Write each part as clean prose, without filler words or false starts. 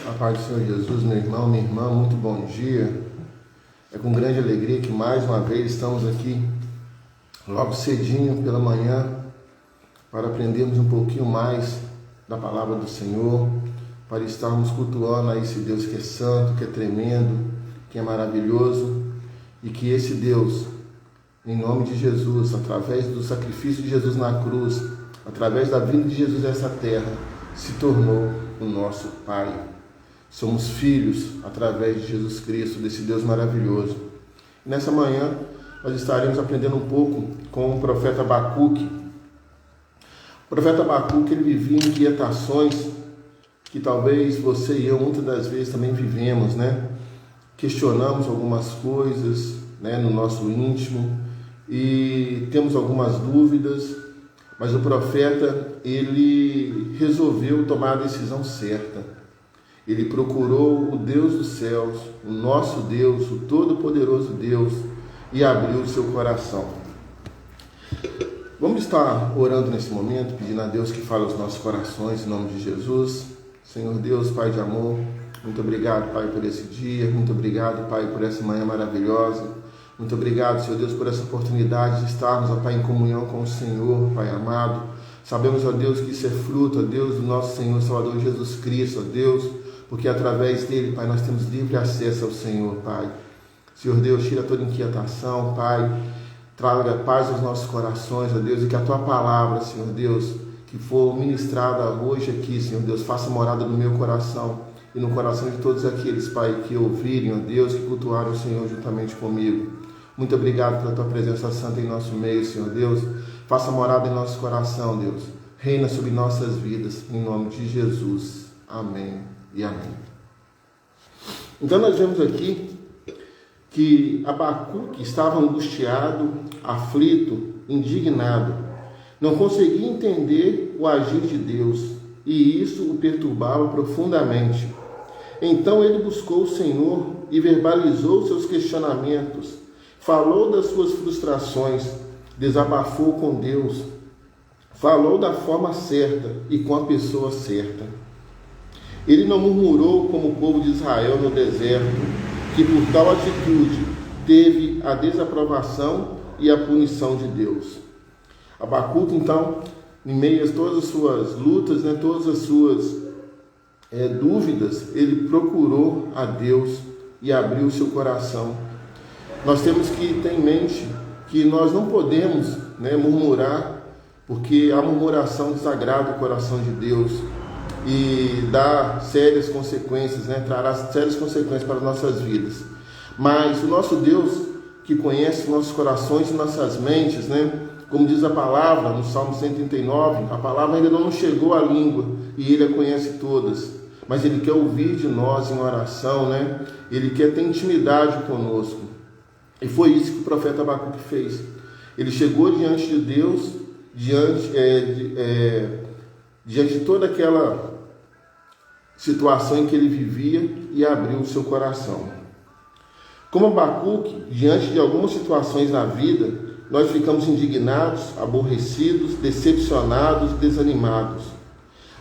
A paz do Senhor Jesus, meu irmão, minha irmã, muito bom dia. É com grande alegria que mais uma vez estamos aqui, logo cedinho pela manhã, para aprendermos um pouquinho mais da palavra do Senhor, para estarmos cultuando a esse Deus que é santo, que é tremendo, que é maravilhoso, e que esse Deus, em nome de Jesus, através do sacrifício de Jesus na cruz, através da vinda de Jesus a essa terra, se tornou o nosso Pai. Somos filhos através de Jesus Cristo, desse Deus maravilhoso. E nessa manhã nós estaremos aprendendo um pouco com o profeta Abacuque. O profeta Abacuque, ele vivia inquietações que talvez você e eu muitas das vezes também vivemos, né? Questionamos algumas coisas, né, no nosso íntimo e temos algumas dúvidas, mas o profeta, ele resolveu tomar a decisão certa. Ele procurou o Deus dos céus, o nosso Deus, o todo-poderoso Deus, e abriu o seu coração. Vamos estar orando nesse momento, pedindo a Deus que fale aos nossos corações, em nome de Jesus. Senhor Deus, Pai de amor, muito obrigado, Pai, por esse dia. Muito obrigado, Pai, por essa manhã maravilhosa. Muito obrigado, Senhor Deus, por essa oportunidade de estarmos, ó Pai, em comunhão com o Senhor, Pai amado. Sabemos, ó Deus, que isso é fruto, ó Deus, do nosso Senhor Salvador Jesus Cristo, ó Deus, porque através dele, Pai, nós temos livre acesso ao Senhor, Pai. Senhor Deus, tira toda inquietação, Pai, traga paz aos nossos corações, ó Deus, e que a Tua palavra, Senhor Deus, que for ministrada hoje aqui, Senhor Deus, faça morada no meu coração e no coração de todos aqueles, Pai, que ouvirem, ó Deus, que cultuarem o Senhor juntamente comigo. Muito obrigado pela Tua presença santa em nosso meio, Senhor Deus. Faça morada em nosso coração, Deus. Reina sobre nossas vidas, em nome de Jesus. Amém e amém. Então nós vemos aqui que Abacuque estava angustiado, aflito, indignado. Não conseguia entender o agir de Deus e isso o perturbava profundamente. Então ele buscou o Senhor e verbalizou seus questionamentos, falou das suas frustrações, desabafou com Deus, falou da forma certa e com a pessoa certa. Ele não murmurou como o povo de Israel no deserto, que por tal atitude teve a desaprovação e a punição de Deus. Abacuque, então, em meio a todas as suas lutas, né, todas as suas dúvidas, ele procurou a Deus e abriu o seu coração. Nós temos que ter em mente que nós não podemos, né, murmurar, porque a murmuração desagrada o coração de Deus e dá sérias consequências, né, trará sérias consequências para as nossas vidas. Mas o nosso Deus, que conhece nossos corações e nossas mentes, né, como diz a palavra no Salmo 139, a palavra ainda não nos chegou à língua e Ele a conhece todas, mas Ele quer ouvir de nós em oração, né? Ele quer ter intimidade conosco. E foi isso que o profeta Abacuque fez. Ele chegou diante de Deus, diante de toda aquela situação em que ele vivia e abriu o seu coração. Como Abacuque, diante de algumas situações na vida, nós ficamos indignados, aborrecidos, decepcionados, desanimados.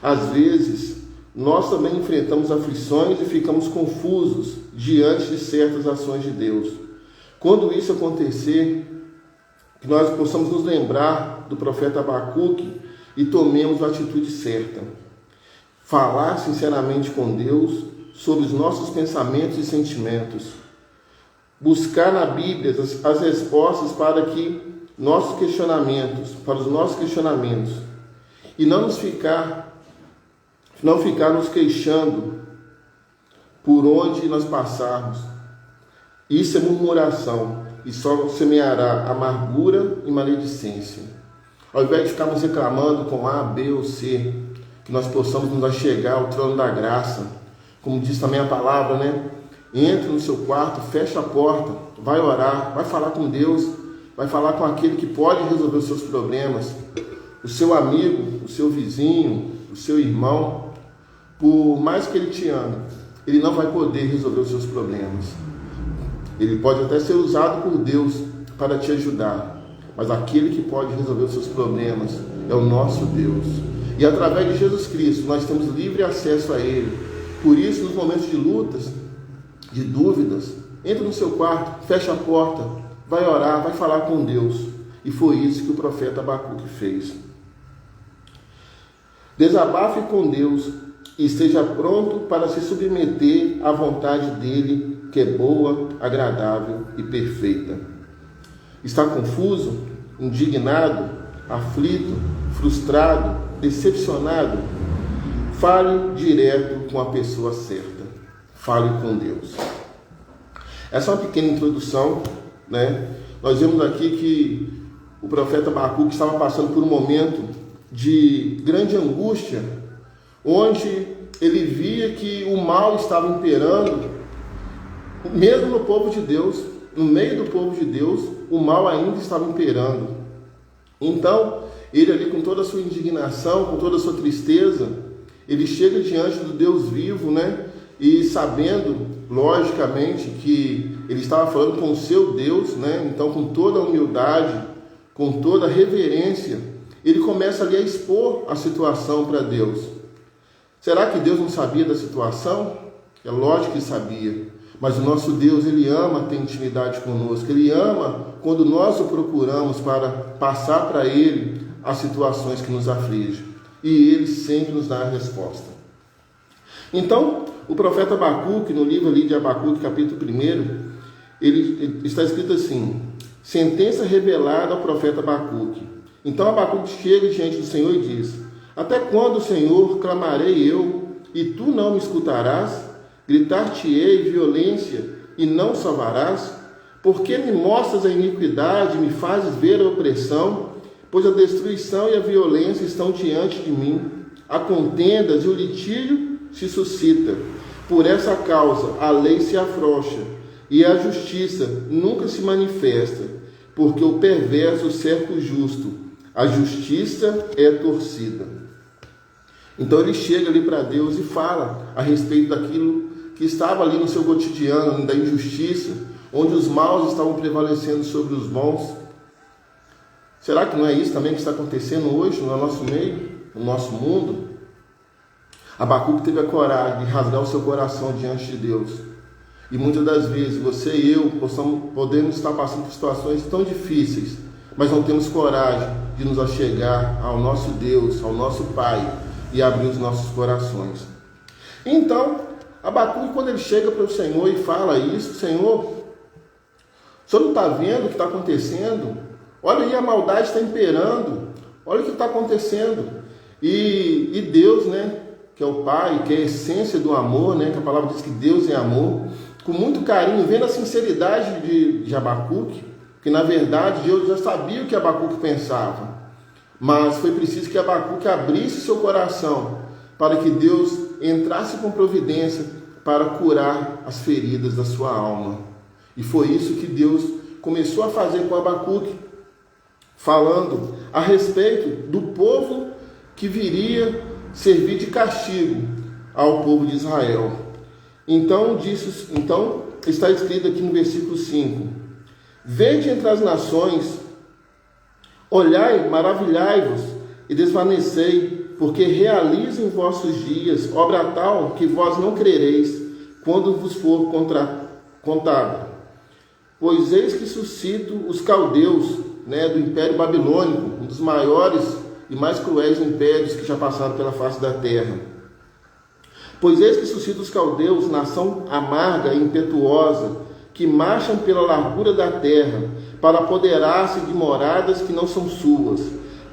Às vezes, nós também enfrentamos aflições e ficamos confusos diante de certas ações de Deus. Quando isso acontecer, que nós possamos nos lembrar do profeta Abacuque e tomemos a atitude certa. Falar sinceramente com Deus sobre os nossos pensamentos e sentimentos. Buscar na Bíblia as respostas para os nossos questionamentos. E não ficar nos queixando por onde nós passarmos. Isso é murmuração e só semeará amargura e maledicência. Ao invés de ficarmos reclamando com A, B ou C, que nós possamos nos achegar ao trono da graça. Como diz também a palavra, né? Entre no seu quarto, fecha a porta, vai orar, vai falar com Deus, vai falar com aquele que pode resolver os seus problemas. O seu amigo, o seu vizinho, o seu irmão, por mais que ele te ame, ele não vai poder resolver os seus problemas. Ele pode até ser usado por Deus para te ajudar, mas aquele que pode resolver os seus problemas é o nosso Deus. E através de Jesus Cristo nós temos livre acesso a Ele. Por isso, nos momentos de lutas, de dúvidas, entra no seu quarto, fecha a porta, vai orar, vai falar com Deus. E foi isso que o profeta Abacuque fez. Desabafe com Deus e esteja pronto para se submeter à vontade dele, que é boa, agradável e perfeita. Está confuso, indignado, aflito, frustrado, decepcionado? Fale direto com a pessoa certa. Fale com Deus. Essa é uma pequena introdução, né? Nós vemos aqui que o profeta Abacuque estava passando por um momento de grande angústia, onde ele via que o mal estava imperando, mesmo no povo de Deus, no meio do povo de Deus, o mal ainda estava imperando. Então, ele ali com toda a sua indignação, com toda a sua tristeza, ele chega diante do Deus vivo, né? E sabendo, logicamente, que ele estava falando com o seu Deus, né? Então, com toda a humildade, com toda a reverência, ele começa ali a expor a situação para Deus. Será que Deus não sabia da situação? É lógico que sabia. Mas o nosso Deus, ele ama ter intimidade conosco. Ele ama quando nós o procuramos para passar para ele as situações que nos afligem. E ele sempre nos dá a resposta. Então, o profeta Abacuque, no livro ali de Abacuque, capítulo 1, ele está escrito assim: sentença revelada ao profeta Abacuque. Então Abacuque chega diante do Senhor e diz: até quando, Senhor, clamarei eu, e tu não me escutarás? Gritar-te-ei violência, e não salvarás? Por que me mostras a iniquidade, e me fazes ver a opressão? Pois a destruição e a violência estão diante de mim. Há contendas e o litígio se suscita. Por essa causa a lei se afrouxa, e a justiça nunca se manifesta, porque o perverso cerca o justo. A justiça é torcida. Então ele chega ali para Deus e fala a respeito daquilo que estava ali no seu cotidiano, da injustiça, onde os maus estavam prevalecendo sobre os bons. Será que não é isso também que está acontecendo hoje no nosso meio, no nosso mundo? Abacuque teve a coragem de rasgar o seu coração diante de Deus. E muitas das vezes você e eu podemos estar passando por situações tão difíceis, mas não temos coragem de nos achegar ao nosso Deus, ao nosso Pai, e abrir os nossos corações. Então, Abacuque, quando ele chega para o Senhor e fala isso: Senhor, o Senhor não está vendo o que está acontecendo? Olha aí, a maldade está imperando, olha o que está acontecendo. E Deus, né, que é o Pai, que é a essência do amor, né, que a palavra diz que Deus é amor, com muito carinho, vendo a sinceridade de Abacuque, que na verdade Deus já sabia o que Abacuque pensava, mas foi preciso que Abacuque abrisse seu coração para que Deus entrasse com providência para curar as feridas da sua alma. E foi isso que Deus começou a fazer com Abacuque, falando a respeito do povo que viria servir de castigo ao povo de Israel. Então está escrito aqui no versículo 5: vede entre as nações, olhai, maravilhai-vos e desvanecei, porque realizo em vossos dias obra tal que vós não crereis, quando vos for contado. Pois eis que suscito os caldeus, né, do Império Babilônico, um dos maiores e mais cruéis impérios que já passaram pela face da terra. Pois eis que suscito os caldeus, nação amarga e impetuosa, que marcham pela largura da terra, para apoderar-se de moradas que não são suas.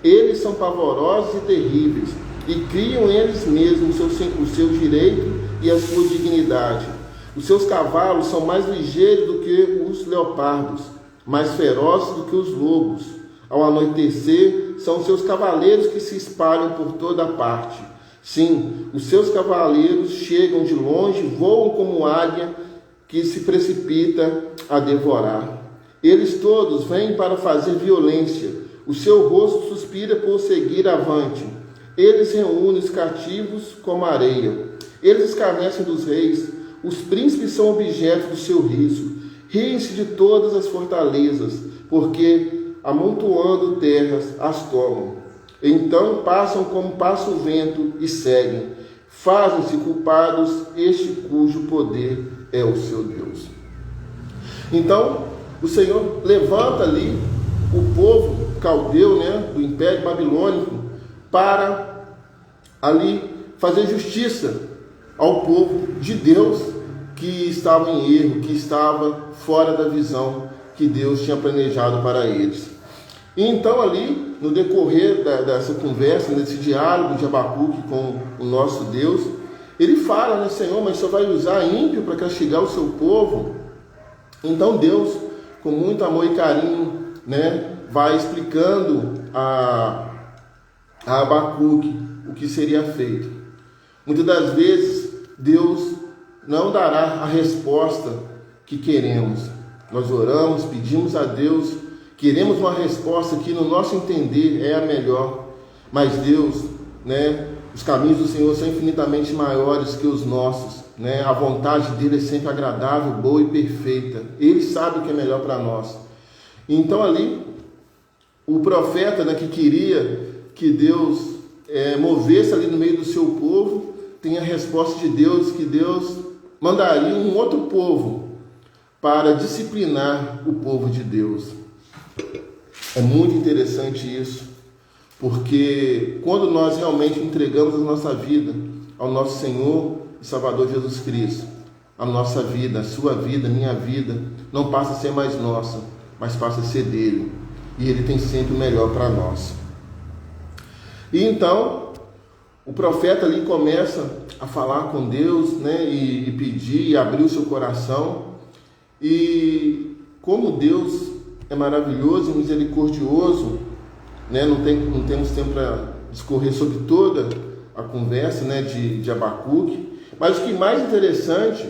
Eles são pavorosos e terríveis, e criam eles mesmos o seu direito e a sua dignidade. Os seus cavalos são mais ligeiros do que os leopardos, mais ferozes do que os lobos. Ao anoitecer, são seus cavaleiros que se espalham por toda parte. Sim, os seus cavaleiros chegam de longe, voam como águia que se precipita a devorar. Eles todos vêm para fazer violência. O seu rosto suspira por seguir avante. Eles reúnem os cativos como areia. Eles escarnecem dos reis. Os príncipes são objeto do seu riso. Riem-se de todas as fortalezas, porque, amontoando terras, as tomam. Então passam como passa o vento e seguem. fazem-se culpados este cujo poder é o seu Deus. Então, o Senhor levanta ali o povo caldeu, né, do Império Babilônico, para ali fazer justiça ao povo de Deus que estava em erro, que estava fora da visão que Deus tinha planejado para eles. E então ali, no decorrer dessa conversa, desse diálogo de Abacuque com o nosso Deus, ele fala, né, Senhor, mas só vai usar ímpio para castigar o seu povo? Então Deus, com muito amor e carinho, né, vai explicando a Abacuque o que seria feito. Muitas das vezes, Deus não dará a resposta que queremos. Nós oramos, pedimos a Deus, queremos uma resposta que no nosso entender é a melhor, mas Deus, né, os caminhos do Senhor são infinitamente maiores que os nossos, né? A vontade dele é sempre agradável, boa e perfeita. Ele sabe o que é melhor para nós. Então ali, o profeta, né, que queria que Deus movesse ali no meio do seu povo, tem a resposta de Deus, que Deus mandaria um outro povo para disciplinar o povo de Deus. É muito interessante isso, porque quando nós realmente entregamos a nossa vida ao nosso Senhor e Salvador Jesus Cristo, a nossa vida, a sua vida, a minha vida, não passa a ser mais nossa, mas passa a ser dele. E ele tem sempre o melhor para nós. E então, o profeta ali começa a falar com Deus, né, e pedir, e abrir o seu coração. E como Deus é maravilhoso e misericordioso, né, não temos tempo para discorrer sobre toda a conversa, né, de Abacuque, mas o que mais interessante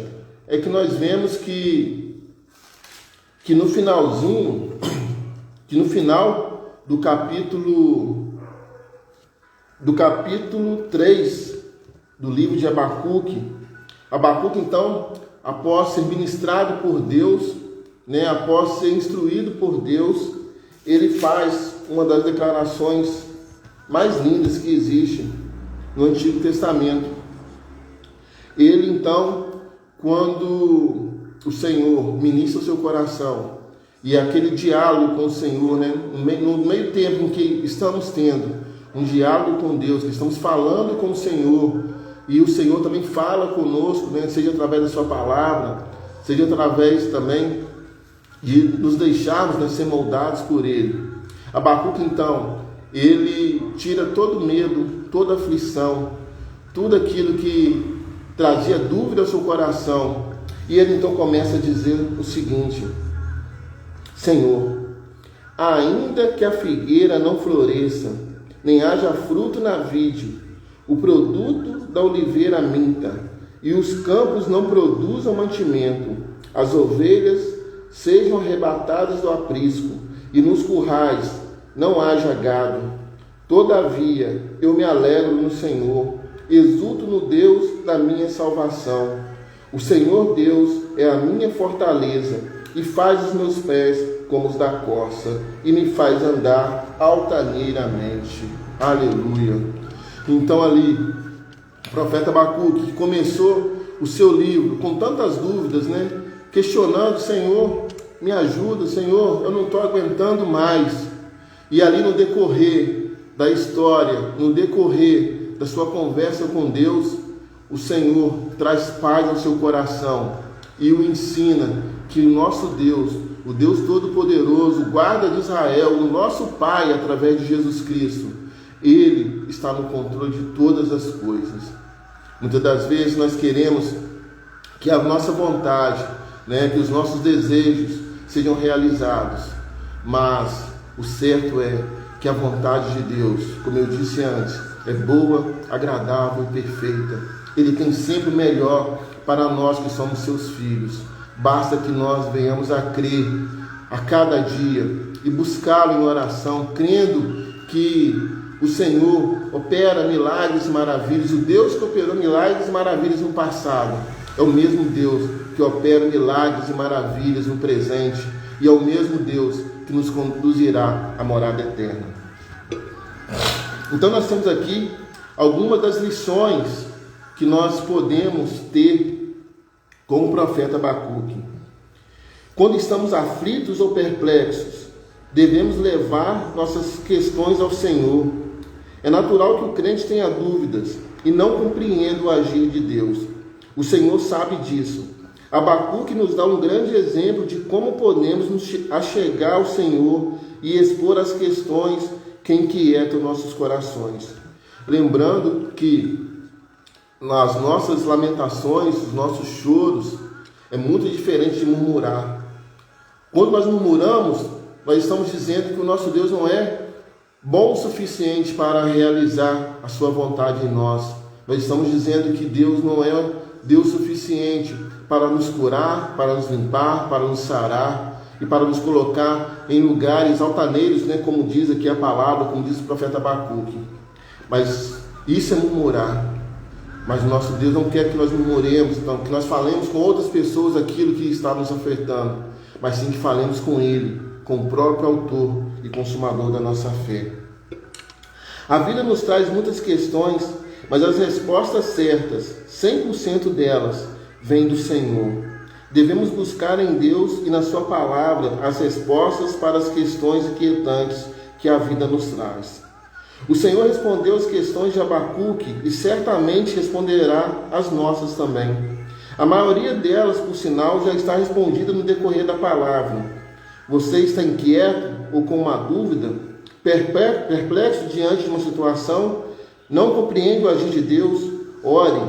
é que nós vemos que no finalzinho, que no final do capítulo 3 do livro de Abacuque, então, após ser ministrado por Deus, né, após ser instruído por Deus, ele faz uma das declarações mais lindas que existe no Antigo Testamento. Ele, então, quando o Senhor ministra o seu coração, e aquele diálogo com o Senhor, né, no meio tempo em que estamos tendo um diálogo com Deus, que estamos falando com o Senhor, e o Senhor também fala conosco, né, seja através da sua palavra, seja através também de nos deixarmos, né, ser moldados por Ele. Abacuque, então, ele tira todo medo, toda aflição, tudo aquilo que trazia dúvida ao seu coração, e ele então começa a dizer o seguinte: Senhor, ainda que a figueira não floresça, nem haja fruto na vide, o produto da oliveira minta, e os campos não produzam mantimento, as ovelhas sejam arrebatadas do aprisco, e nos currais não haja gado. Todavia eu me alegro no Senhor, exulto no Deus da minha salvação. O Senhor Deus é a minha fortaleza, e faz os meus pés como os da corça, e me faz andar altaneiramente. Aleluia. Então ali, o profeta Abacuque, que começou o seu livro com tantas dúvidas, né, questionando: Senhor, me ajuda, Senhor, eu não estou aguentando mais. E ali no decorrer da história, no decorrer da sua conversa com Deus, o Senhor traz paz ao seu coração e o ensina que o nosso Deus, o Deus Todo-Poderoso, guarda de Israel, o nosso Pai, através de Jesus Cristo, Ele está no controle de todas as coisas. Muitas das vezes nós queremos que a nossa vontade, né, que os nossos desejos sejam realizados, mas o certo é que a vontade de Deus, como eu disse antes, é boa, agradável e perfeita. Ele tem sempre o melhor para nós que somos seus filhos. Basta que nós venhamos a crer a cada dia e buscá-lo em oração, crendo que o Senhor opera milagres e maravilhas. O Deus que operou milagres e maravilhas no passado é o mesmo Deus que opera milagres e maravilhas no presente, e é o mesmo Deus que nos conduzirá à morada eterna. Então nós temos aqui algumas das lições que nós podemos ter com o profeta Abacuque. Quando estamos aflitos ou perplexos, devemos levar nossas questões ao Senhor. É natural que o crente tenha dúvidas e não compreenda o agir de Deus. O Senhor sabe disso. Abacuque nos dá um grande exemplo de como podemos nos achegar ao Senhor e expor as questões que inquietam nossos corações. Lembrando que nas nossas lamentações, os nossos choros, é muito diferente de murmurar. Quando nós murmuramos, nós estamos dizendo que o nosso Deus não é bom o suficiente para realizar a sua vontade em nós. Nós estamos dizendo que Deus não é Deus suficiente para nos curar, para nos limpar, para nos sarar e para nos colocar em lugares altaneiros, como diz aqui a palavra, como diz o profeta Abacuque. Mas isso é murmurar. Mas o nosso Deus não quer que nós murmuremos, então, que nós falemos com outras pessoas aquilo que está nos afetando, mas sim que falemos com Ele, com o próprio autor e consumador da nossa fé. A vida nos traz muitas questões, mas as respostas certas, 100% delas, vêm do Senhor. Devemos buscar em Deus e na sua palavra as respostas para as questões inquietantes que a vida nos traz. O Senhor respondeu as questões de Abacuque e certamente responderá as nossas também. A maioria delas, por sinal, já está respondida no decorrer da palavra. Você está inquieto ou com uma dúvida, perplexo diante de uma situação, não compreende o agir de Deus? Ore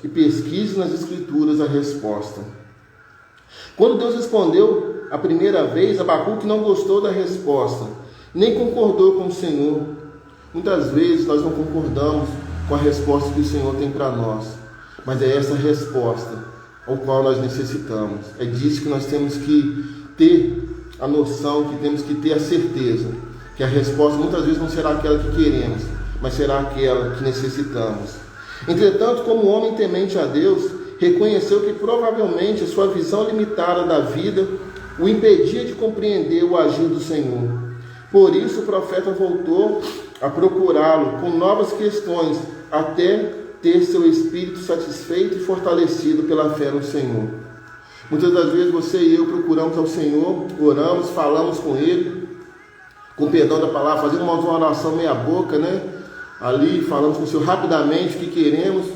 e pesquise nas Escrituras a resposta. Quando Deus respondeu a primeira vez, Abacuque não gostou da resposta, nem concordou com o Senhor. Muitas vezes nós não concordamos com a resposta que o Senhor tem para nós, mas é essa resposta ao qual nós necessitamos. É disso que nós temos que ter a noção, que temos que ter a certeza, que a resposta muitas vezes não será aquela que queremos, mas será aquela que necessitamos. Entretanto, como homem temente a Deus, reconheceu que provavelmente a sua visão limitada da vida o impedia de compreender o agir do Senhor. Por isso o profeta voltou a procurá-lo com novas questões, até ter seu espírito satisfeito e fortalecido pela fé no Senhor. Muitas das vezes você e eu procuramos ao Senhor, oramos, falamos com Ele, com perdão da palavra, fazendo uma oração meia boca, Ali falamos com o Senhor rapidamente o que queremos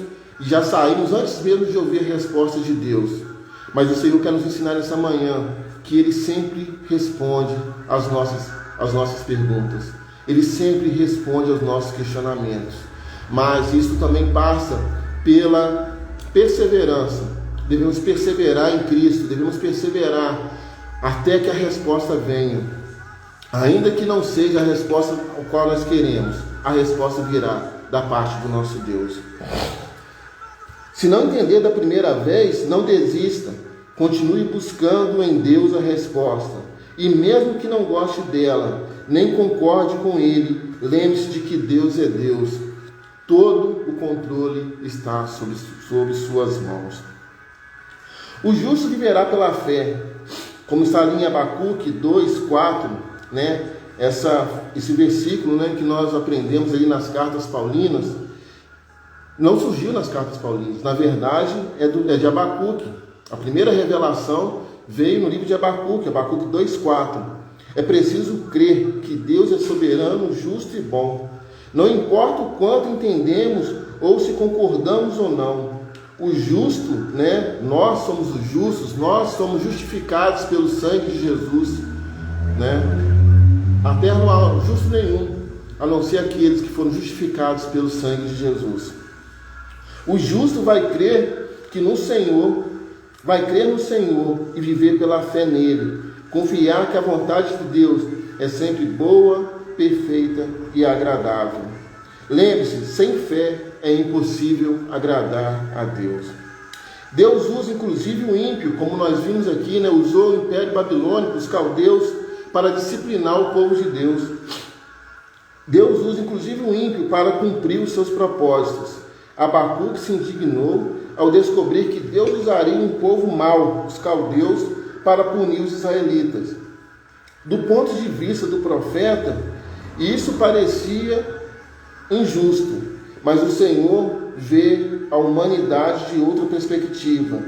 e já saímos antes mesmo de ouvir a resposta de Deus. Mas o Senhor quer nos ensinar nessa manhã que Ele sempre responde às nossas perguntas. Ele sempre responde aos nossos questionamentos. Mas isso também passa pela perseverança. Devemos perseverar em Cristo, devemos perseverar até que a resposta venha. Ainda que não seja a resposta ao qual nós queremos, a resposta virá da parte do nosso Deus. Se não entender da primeira vez, não desista. Continue buscando em Deus a resposta. E mesmo que não goste dela, nem concorde com Ele, lembre-se de que Deus é Deus. Todo o controle está sob suas mãos. O justo viverá pela fé, como está ali em Abacuque 2:4, esse versículo que nós aprendemos ali nas cartas paulinas, não surgiu nas cartas paulinas, na verdade é de Abacuque. A primeira revelação veio no livro de Abacuque 2:4. É preciso crer que Deus é soberano, justo e bom. Não importa o quanto entendemos ou se concordamos ou não. O justo, nós somos os justos, nós somos justificados pelo sangue de Jesus, Na terra não há justo nenhum, a não ser aqueles que foram justificados pelo sangue de Jesus. O justo vai crer no Senhor e viver pela fé nele, confiar que a vontade de Deus é sempre boa, perfeita e agradável. Lembre-se, sem fé é impossível agradar a Deus. Deus usa inclusive o ímpio, como nós vimos aqui, usou o Império Babilônico, os caldeus, para disciplinar o povo de Deus. Deus usa inclusive o ímpio para cumprir os seus propósitos. Abacuque se indignou ao descobrir que Deus usaria um povo mau, os caldeus, para punir os israelitas. Do ponto de vista do profeta, isso parecia injusto, mas o Senhor vê a humanidade de outra perspectiva.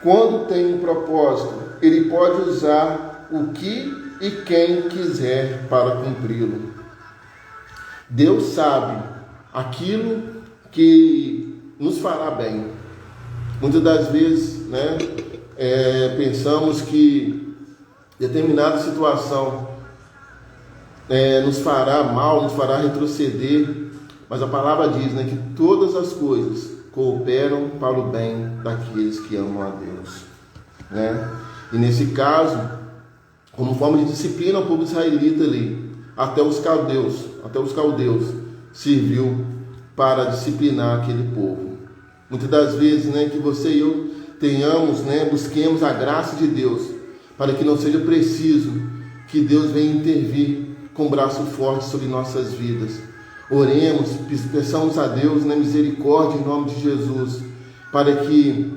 Quando tem um propósito, ele pode usar o que e quem quiser para cumpri-lo. Deus sabe aquilo que nos fará bem. Muitas das vezes, pensamos que determinada situação nos fará mal, nos fará retroceder, mas a palavra diz, que todas as coisas cooperam para o bem daqueles que amam a Deus, E nesse caso, como forma de disciplina ao povo israelita ali, até os caldeus serviu para disciplinar aquele povo. Muitas das vezes, que você e eu tenhamos, busquemos a graça de Deus, para que não seja preciso que Deus venha intervir com o braço forte sobre nossas vidas. Oremos, peçamos a Deus misericórdia em nome de Jesus, para que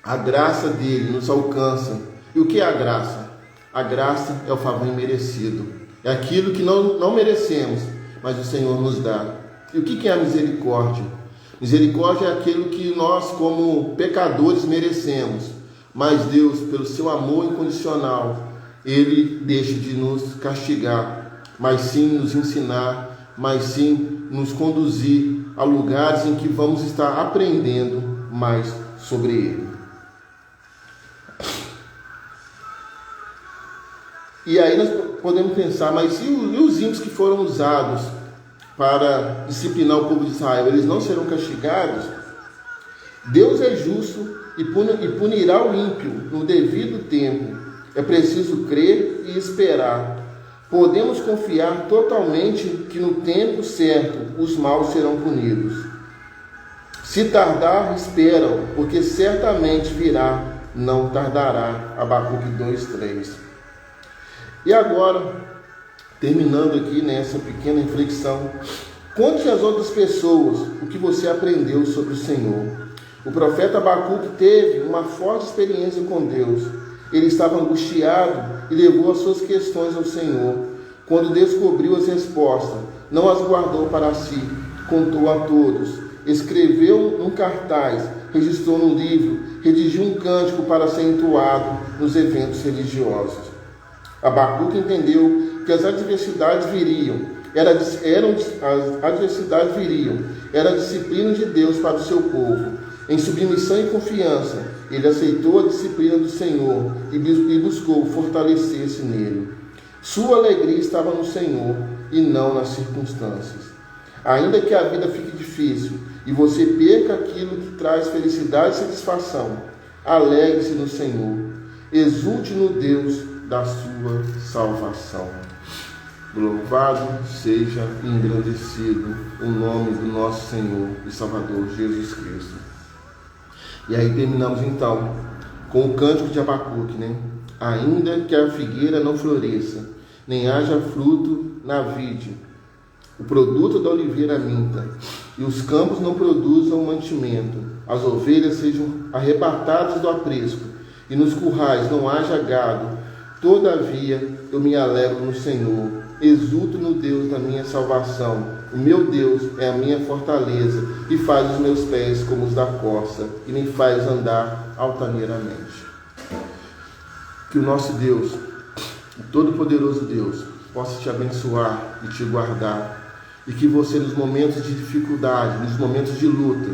a graça dele nos alcance. E o que é a graça? A graça é o favor imerecido. É aquilo que não merecemos, mas o Senhor nos dá. E o que é a misericórdia? Misericórdia é aquilo que nós, como pecadores, merecemos. Mas Deus, pelo seu amor incondicional, Ele deixa de nos castigar, mas sim nos ensinar, mas sim nos conduzir a lugares em que vamos estar aprendendo mais sobre Ele. E aí nós podemos pensar, mas e os ímpios que foram usados para disciplinar o povo de Israel, eles não serão castigados? Deus é justo e punirá o ímpio no devido tempo. É preciso crer e esperar. Podemos confiar totalmente que no tempo certo os maus serão punidos. Se tardar, esperam, porque certamente virá, não tardará. Abacuque 2:3. E agora, terminando aqui nessa pequena reflexão, conte às outras pessoas o que você aprendeu sobre o Senhor. O profeta Abacuque teve uma forte experiência com Deus. Ele estava angustiado e levou as suas questões ao Senhor. Quando descobriu as respostas, não as guardou para si, contou a todos. Escreveu um cartaz, registrou no livro, redigiu um cântico para ser entoado nos eventos religiosos. Abacuque entendeu que as adversidades viriam, era a disciplina de Deus para o seu povo. Em submissão e confiança, ele aceitou a disciplina do Senhor e buscou fortalecer-se nele. Sua alegria estava no Senhor e não nas circunstâncias. Ainda que a vida fique difícil e você perca aquilo que traz felicidade e satisfação, alegre-se no Senhor. Exulte no Deus da sua salvação. Louvado seja e engrandecido o nome do nosso Senhor e Salvador Jesus Cristo. E aí terminamos então com o cântico de Abacuque, Ainda que a figueira não floresça, nem haja fruto na vide, o produto da oliveira minta, e os campos não produzam mantimento, as ovelhas sejam arrebatadas do aprisco, e nos currais não haja gado, todavia eu me alegro no Senhor, exulto no Deus da minha salvação. O meu Deus é a minha fortaleza e faz os meus pés como os da corça e me faz andar altaneiramente. Que o nosso Deus, o Todo-Poderoso Deus, possa te abençoar e te guardar, e que você, nos momentos de dificuldade, nos momentos de luta,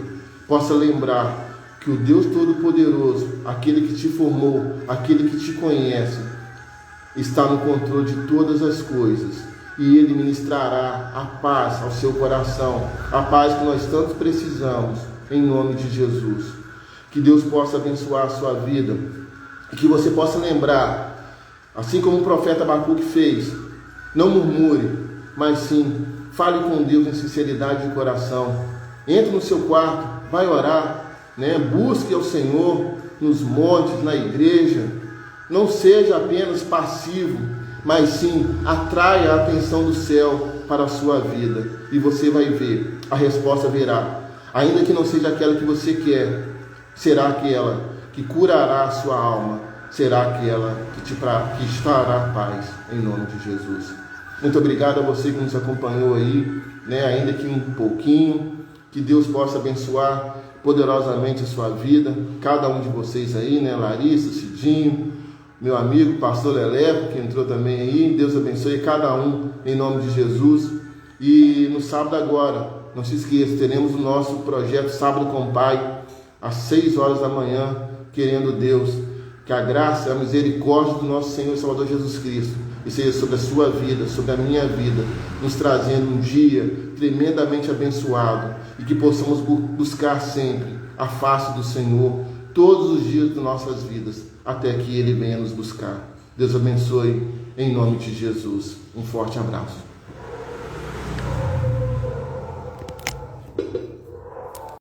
possa lembrar que o Deus Todo-Poderoso, aquele que te formou, aquele que te conhece, está no controle de todas as coisas, e Ele ministrará a paz ao seu coração, a paz que nós tanto precisamos, em nome de Jesus. Que Deus possa abençoar a sua vida, e que você possa lembrar, assim como o profeta Abacuque fez, não murmure, mas sim, fale com Deus em sinceridade de coração. Entre no seu quarto, vai orar, busque ao Senhor nos montes, na igreja. Não seja apenas passivo, mas sim atraia a atenção do céu para a sua vida. E você vai ver, a resposta virá. Ainda que não seja aquela que você quer, será aquela que curará a sua alma, será aquela que te trará paz, em nome de Jesus. Muito obrigado a você que nos acompanhou aí, ainda que um pouquinho, Que Deus possa abençoar poderosamente a sua vida, cada um de vocês aí, né? Larissa, Cidinho, meu amigo pastor Leleco, que entrou também aí. Deus abençoe cada um em nome de Jesus. E no sábado agora, não se esqueça, teremos o nosso projeto Sábado com o Pai, às 6 horas da manhã, querendo Deus que a graça e a misericórdia do nosso Senhor e Salvador Jesus Cristo e seja sobre a sua vida, sobre a minha vida, nos trazendo um dia tremendamente abençoado, e que possamos buscar sempre a face do Senhor todos os dias de nossas vidas, até que Ele venha nos buscar. Deus abençoe em nome de Jesus. Um forte abraço.